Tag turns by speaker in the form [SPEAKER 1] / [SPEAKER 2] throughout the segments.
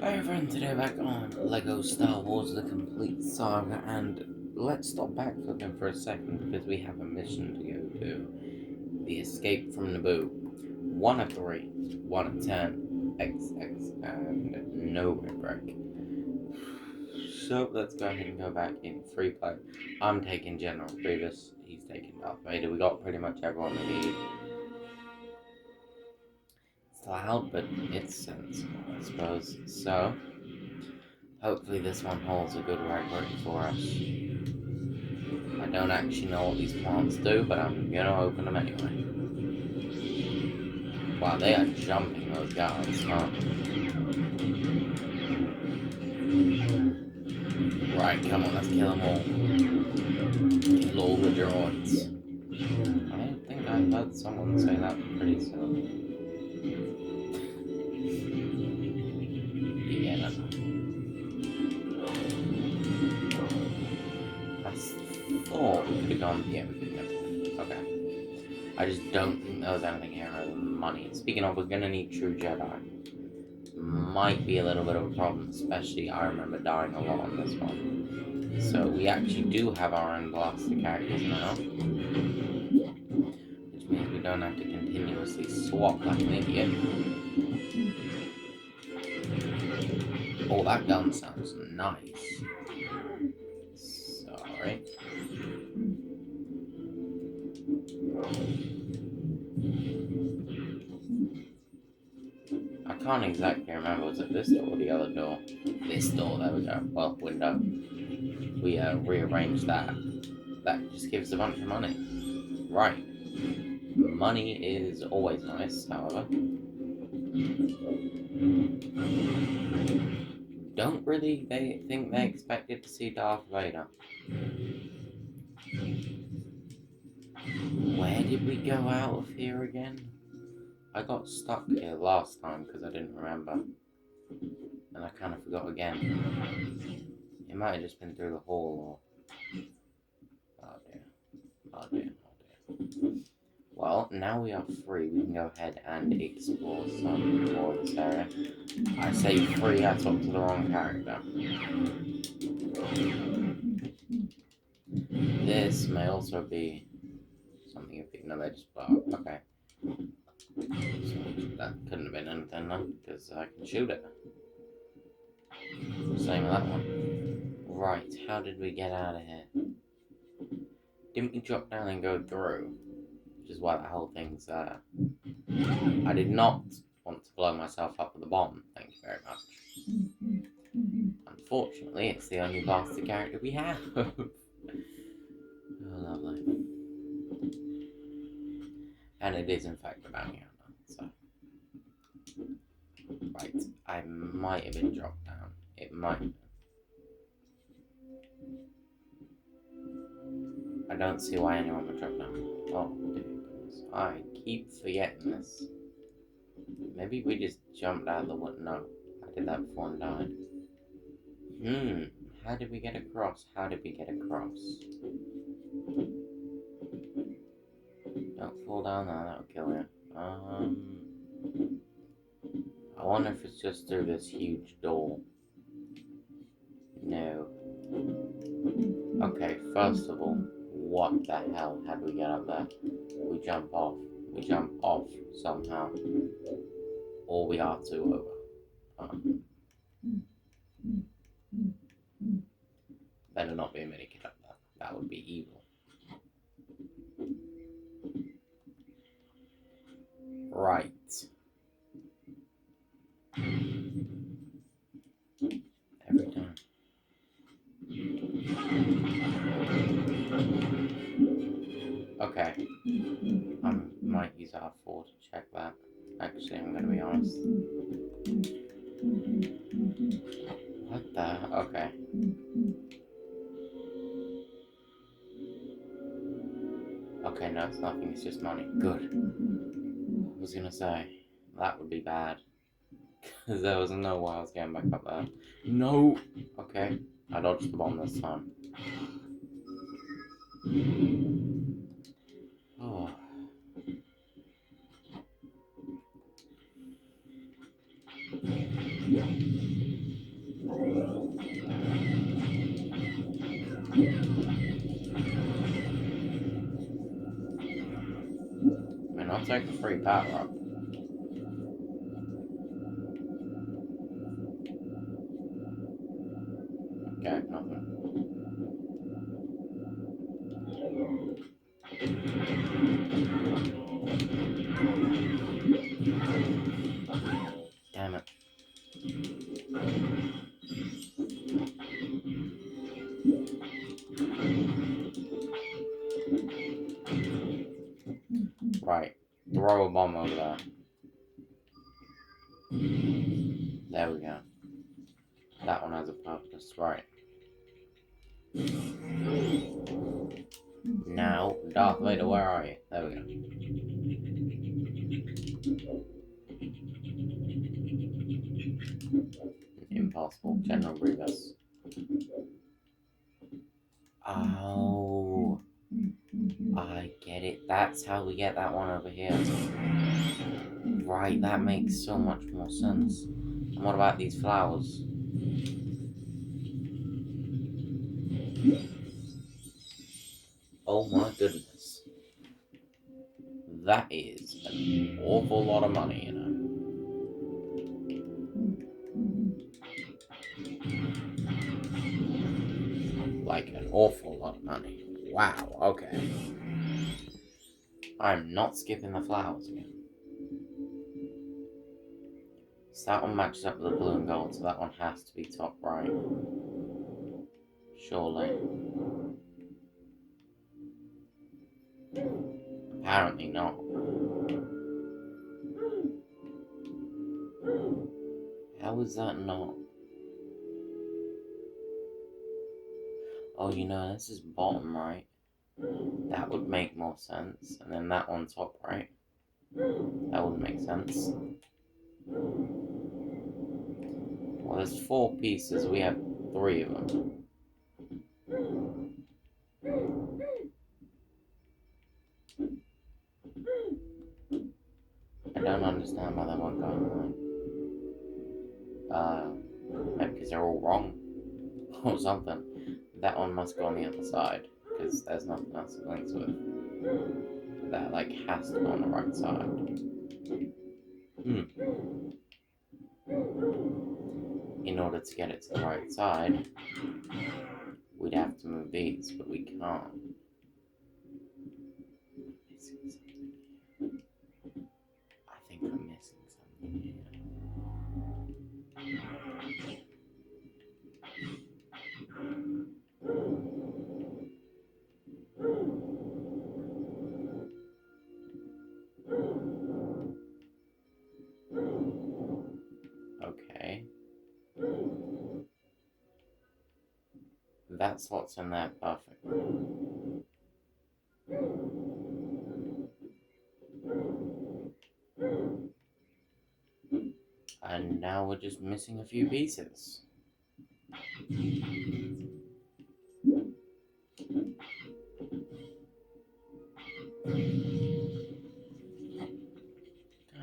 [SPEAKER 1] Hi everyone, today back on LEGO Star Wars The Complete Saga, and let's stop backflipping for a second because we have a mission to go to. The Escape from Naboo. 1 of 3, 1 of 10, XX, and no break. So let's go ahead and go back in free play. I'm taking General Grievous, he's taking Darth Vader. We got pretty much everyone we need. It's loud, but it's sensible, I suppose. So, hopefully this one holds a good record for us. I don't actually know what these plants do, but I'm gonna open them anyway. Wow, they are jumping those guards, huh? Right, come on, let's kill them all. Kill all the droids. I think I heard someone say that pretty soon. Yeah, no. I thought we could have gone. Yeah, we could have. Okay. I just don't think there was anything here other than money. Speaking of, we're gonna need true Jedi. Might be a little bit of a problem, especially I remember dying a lot on this one. So we actually do have our own blaster characters now, which means we don't have to continuously swap like an idiot. Oh, that gun sounds nice. Sorry. I can't exactly remember, was it this door or the other door? This door, there we go. Well, window. We rearranged that. That just gives a bunch of money. Right. Money is always nice, however. Don't really they think they expected to see Darth Vader. Where did we go out of here again? I got stuck here last time because I didn't remember. And I kind of forgot again. It might have just been through the hall or... Oh dear. Oh dear. Oh dear. Well, now we are free. We can go ahead and explore some more of this area. I say free, I talked to the wrong character. This may also be something if you know they just blow up. Okay. So that couldn't have been anything then, because I can shoot it. Same with that one. Right, how did we get out of here? Didn't we drop down and go through? Which is why the whole thing's there. I did not want to blow myself up with a bomb, thank you very much. Unfortunately, it's the only blaster character we have. Oh, lovely. And it is in fact a bounty hunter, so... Right, I might have been dropped down. It might have. I don't see why anyone would drop down. Oh, dear goodness. I keep forgetting this. Maybe we just jumped out of the wood. No, I did that before and died. How did we get across? How did we get across? Don't fall down there, that'll kill you. I wonder if it's just through this huge door. No. Okay, first of all, what the hell? How do we get up there? We jump off. We jump off somehow. Or we are too over. Better not be a minikit up there. That would be evil. Right. Every time. Okay. I might use R4 to check that. Actually, I'm gonna be honest. What the? Okay. Okay, no, it's nothing. It's just money. Good. I was gonna say, that would be bad. Because there was no way I was getting back up there. No! Okay. I dodged the bomb this time. Oh. I mean, I'll take a free power up. Okay, nothing. Damn it. Right. Throw a bomb over there. There we go. That one has a purpose. Right. Now, Darth Vader, where are you? There we go. Impossible. General Grievous. Oh, I get it. That's how we get that one over here. Right, that makes so much more sense. And what about these flowers? Oh my goodness. That is an awful lot of money, you know. Like an awful lot of money. Wow, okay. I'm not skipping the flowers again. So that one matches up with the blue and gold, so that one has to be top right. Surely. Apparently not. How is that not? Oh, you know, this is bottom right. That would make more sense. And then that one top right. That wouldn't make sense. Well, there's 4 pieces. We have 3 of them. I don't understand why they won't go in line. Maybe because they're all wrong. Or something. That one must go on the other side. Because there's nothing else it links with. That, like, has to go on the right side. In order to get it to the right side, we'd have to move these, but we can't. I think I'm missing something here. Okay. That's what's in there perfectly. And now we're just missing a few pieces.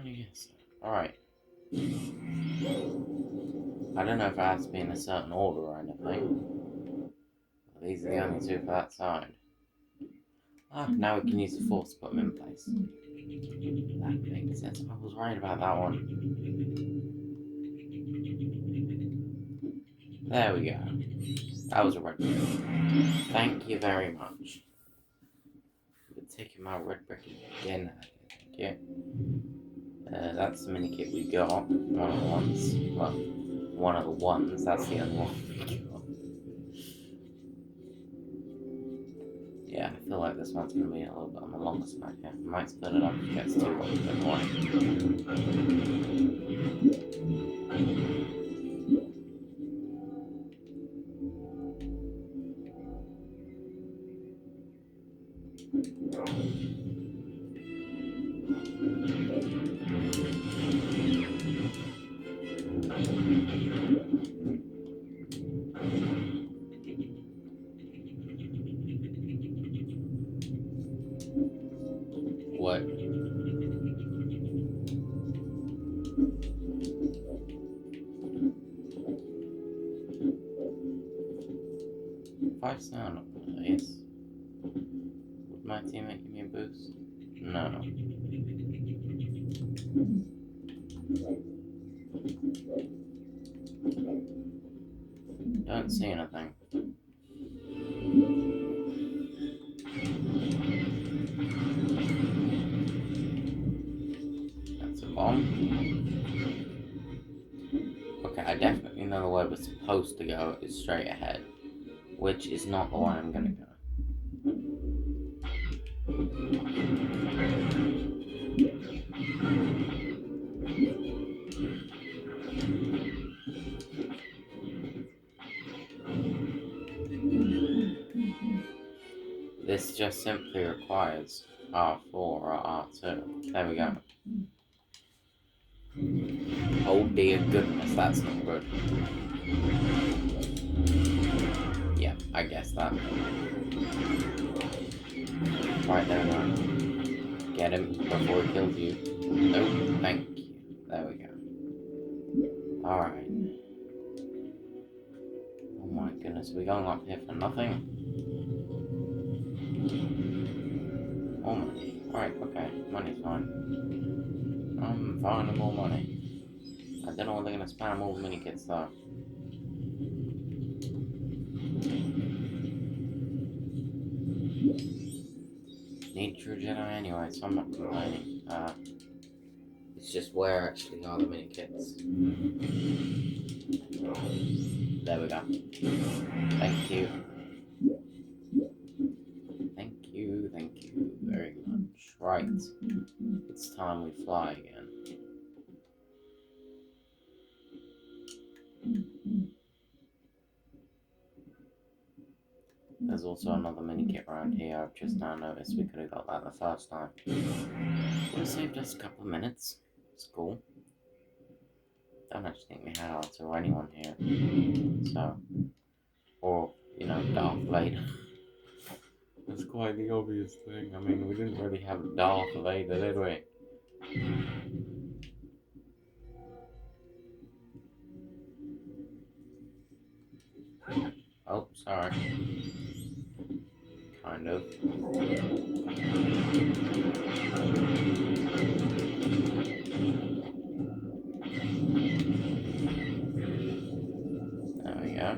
[SPEAKER 1] Yes. Alright. I don't know if it has to be in a certain order or anything. These are the only 2 for that side. Ah, now we can use the force to put them in place. That makes sense. I was worried about that one. There we go. That was a red brick. Thank you very much. You're taking my red brick again. Thank you. That's the minikit we got. One of the ones. Well, one of the ones. That's the only one we got. Yeah, I feel like this one's going to be a little bit on the longer side here. I might split it up if it gets too long in the morning. What? if I stand up on this, would my teammate give me a boost? No. Don't see anything. That's a bomb. Okay, I definitely know the way we're supposed to go is straight ahead, which is not the way I'm gonna go. This just simply requires R4 or R2. There we go. Oh dear goodness, that's not good. Yeah, I guess that. Right there now. Get him before he kills you. Nope, thank you. There we go. Alright. Oh my goodness, are we going up here for nothing? More money. Alright, okay. Money's fine. I'm finding more money. I don't know what they're gonna spam all the minikits though. Need true Jedi anyway, so I'm not complaining. It's just where actually are the minikits. There we go. Thank you. Thank you very much. Right. It's time we fly again. There's also another minikit around here. I've just now noticed we could have got that the first time. Would have saved us a couple of minutes. It's cool. Don't actually think we had R2 or anyone here. So, or, you know, Darth Vader. That's quite the obvious thing. I mean, we didn't really have Darth Vader, did we? Oh, sorry. Kind of. There we go.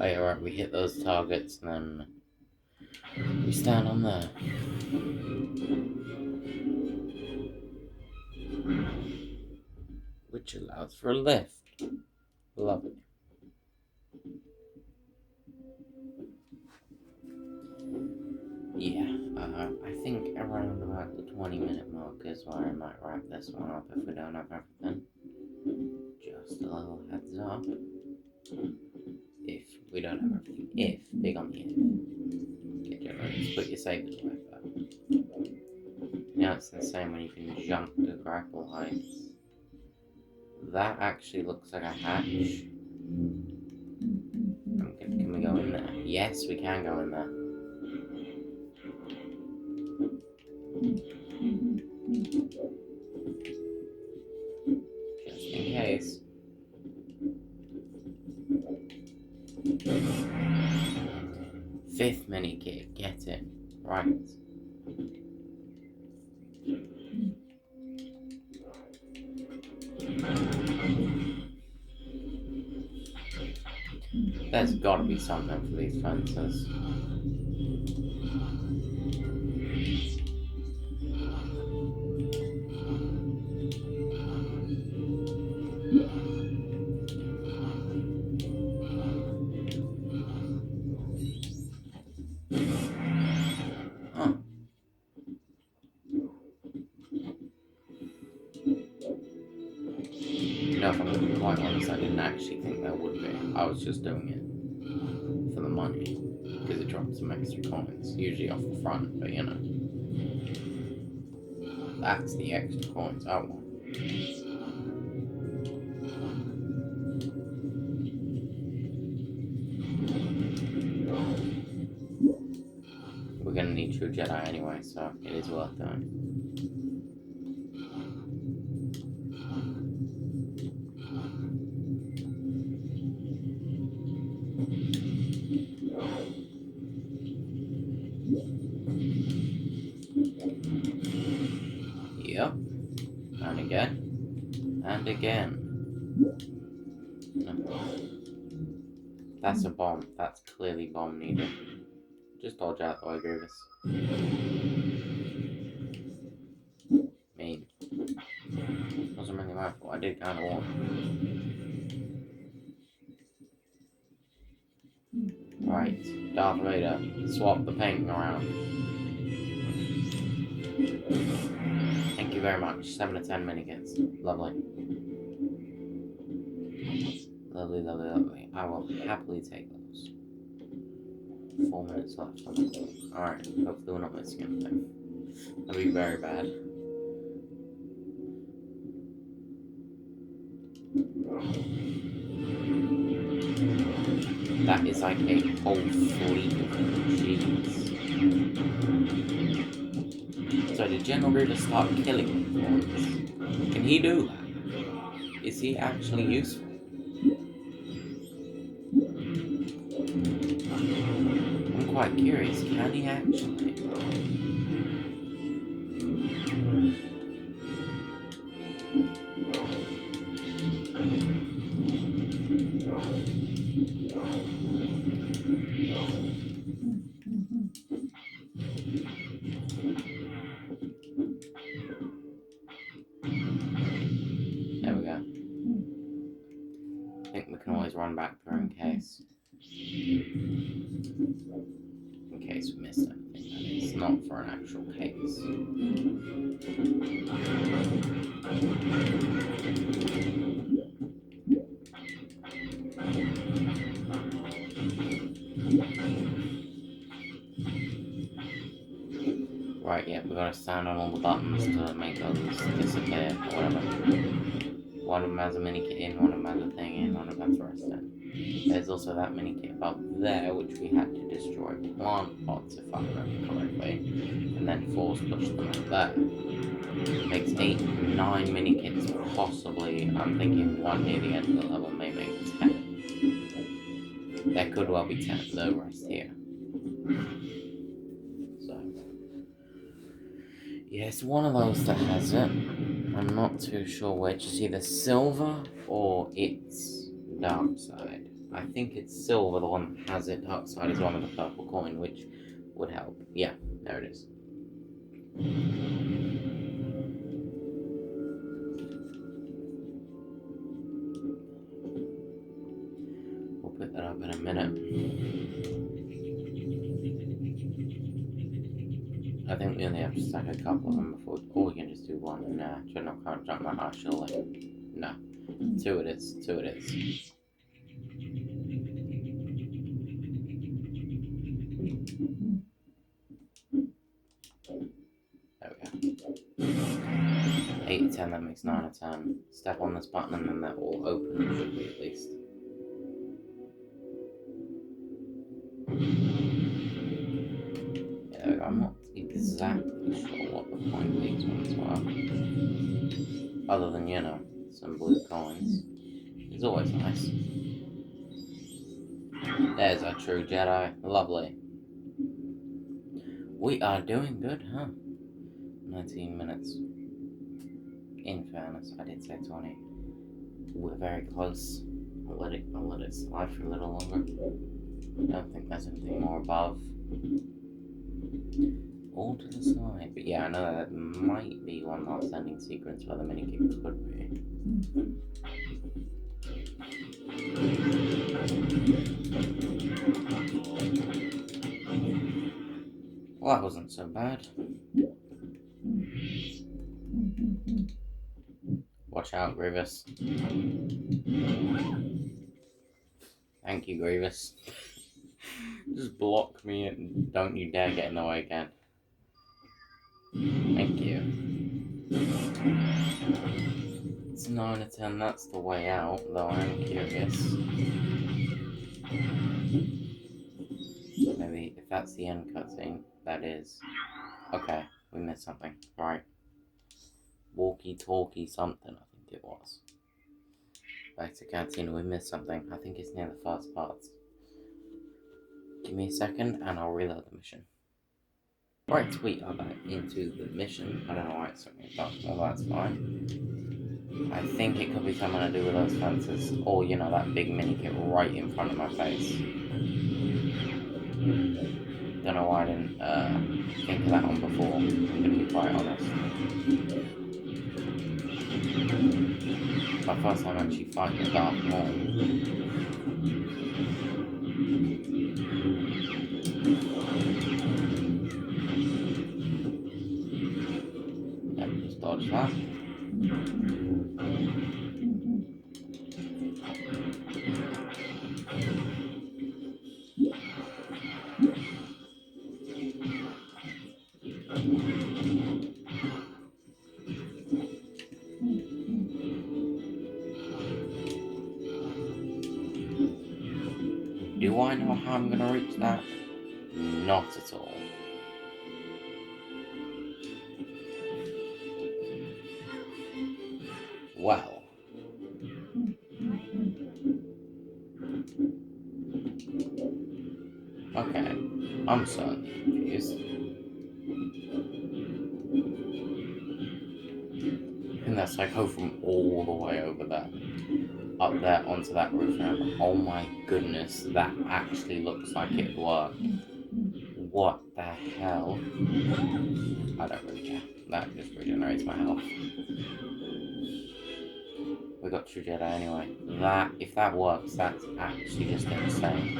[SPEAKER 1] Oh, yeah, right, we hit those targets and then we stand on there. Which allows for a lift. Lovely. Yeah, I think around about the 20-minute mark is where I might wrap this one up if we don't have everything. Just a little heads up. If we don't have everything. If. Big on the if. Get your loads, put your savers away first. Now it's insane when you can jump to grapple heights. That actually looks like a hatch. Can we go in there? Yes, we can go in there. Just in case. Fifth minikit, get it. Right. There's gotta be something for these fences. Huh. You know, if I'm gonna be quite honest, I didn't actually think there would be. I was just doing it for the money. Because it drops some extra coins. Usually off the front, but you know. That's the extra coins I want. We're gonna need true Jedi anyway, so it is worth doing. Yep. And again. And again. No. That's a bomb. That's clearly bomb needed. Just dodge out the way, Grievous. Mean. Wasn't really my fault. I did kind of want. Right. Darth Vader. Swap the painting around. Thank you very much. 7 to 10 minikits. Lovely. Lovely, lovely, lovely. I will happily take those. 4 minutes left on the clock. Alright, hopefully we're not missing anything. That'd be very bad. That is like a whole fleet of Jeez. So did General Grievous start killing them? Can he do that? Is he actually useful? I'm quite curious, can he actually? There we go. I think we can always run back through in case. In case we missed anything. It's not for an actual case. Right, yeah, we gotta stand on all the buttons to make those disappear, or whatever. One of them has a minikit in, one of them has a thing in, one of them has thrust in. There's also that minikit above there, which we had to destroy plant pots, if I remember correctly, and then force push them like that. Makes 8, 9 minikits, possibly. I'm thinking one near the end of the level may make 10. There could well be 10, the rest here. Yeah, it's one of those that has it. I'm not too sure which. It's either silver or it's dark side. I think it's silver, the one that has it. Dark side is one with the purple coin, which would help. Yeah, there it is. We'll pick that up in a minute. I think we only have to stack a couple of them before, or we can just do one. Nah, General can't jump that high, surely. No. 2 it is. 2 it is. There we go. 8 to 10, that makes 9 to 10. Step on this button and then that will open, should be at least. Yeah, there we go. I'm not exactly sure what the point of these ones were. Other than, you know, some blue coins. It's always nice. There's our true Jedi. Lovely. We are doing good, huh? 19 minutes. In fairness, I did say 20. We're very close. I'll let it slide for a little longer. I don't think there's anything more above. All to the side. But yeah, I know that might be one last ending sequence where the minikit could be. Well, that wasn't so bad. Watch out, Grievous. Thank you, Grievous. Just block me and don't you dare get in the way again. Thank you. It's 9 to 10, that's the way out, though I am curious. Maybe if If that's the end cutscene, that is. Okay, we missed something. Right. Walkie talkie something, I think it was. Back to cutscene, we missed something. I think it's near the first parts. Give me a second and I'll reload the mission. Right, we are back into the mission. I don't know why it's so many dark. Well, that's fine. I think it could be something to do with those fences. Or, you know, that big mini kit right in front of my face. Don't know why I didn't think of that one before. I'm gonna be quite honest. It's my first time actually fighting a dark maul. Yep, just dodge that. Do I know how I'm gonna reach that? Not at all. Well. Okay, I'm certainly confused. Unless I go from all the way over there, up there onto that roof now. Oh my goodness, that actually looks like it worked. What the hell? I don't really care. That just regenerates my health. We got True Jedi anyway. That, if that works, that's actually just insane.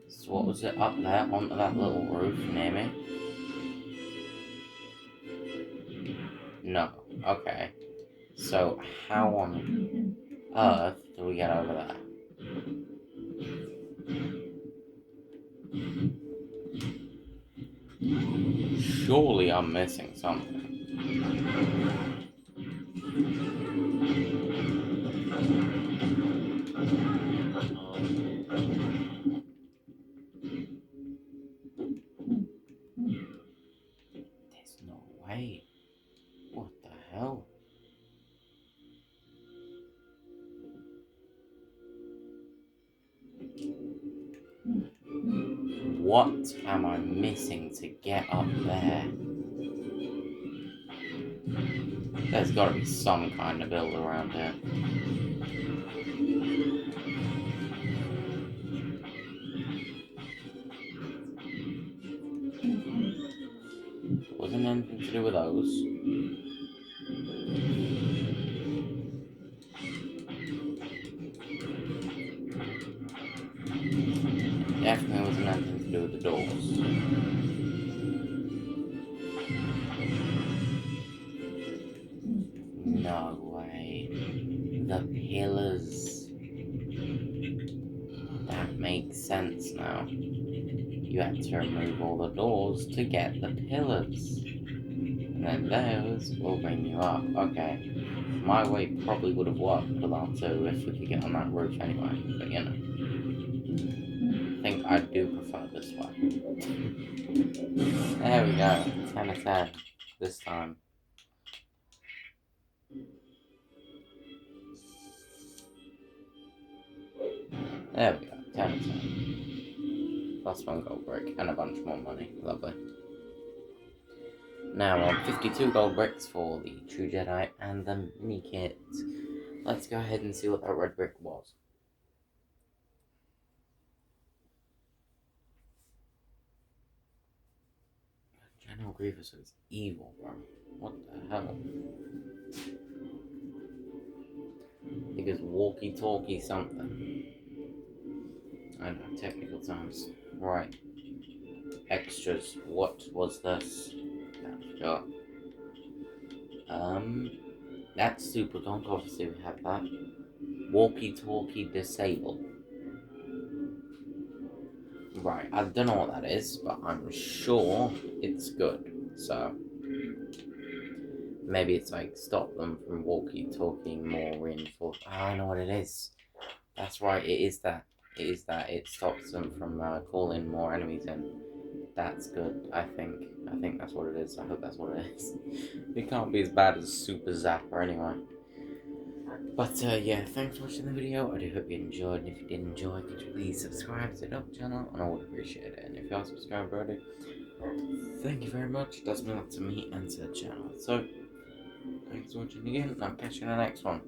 [SPEAKER 1] So what was it up there onto that little roof near me? No. Okay. So how on earth do we get over there? Surely I'm missing something. There's no way. What the hell? What am I missing to get up there? There's gotta be some kind of build around here. Wasn't anything to do with those. Definitely wasn't anything to do with the doors. No way. The pillars. That makes sense now. You had to remove all the doors to get the pillars. And then those will bring you up. Okay. My way probably would have worked with R2 if we could get on that roof anyway. But you know. I think I do prefer this way. There we go. 10 of 10 this time. There we go. 10 of 10. Plus 1 gold brick and a bunch more money. Lovely. Now we're on 52 gold bricks for the True Jedi and the mini kit. Let's go ahead and see what that red brick was. General Grievous is evil, bro. What the hell? I think it's walkie talkie something. I know, technical terms. Right. Extras. What was this? I forgot. That's super donk. Obviously, we have that. Walkie talkie disabled. Right, I don't know what that is, but I'm sure it's good. So, Maybe it's like stop them from walkie-talking more reinforced. Oh, I know what it is. That's right, it is that. It is that. It stops them from calling more enemies in. That's good, I think. I think that's what it is. I hope that's what it is. It can't be as bad as Super Zapper anyway. But yeah, thanks for watching the video. I do hope you enjoyed. And if you did enjoy, could you please subscribe to the channel? And I would appreciate it. And if you are subscribed already, thank you very much. It does mean a lot to me and to the channel. So, thanks for watching again, and I'll catch you in the next one.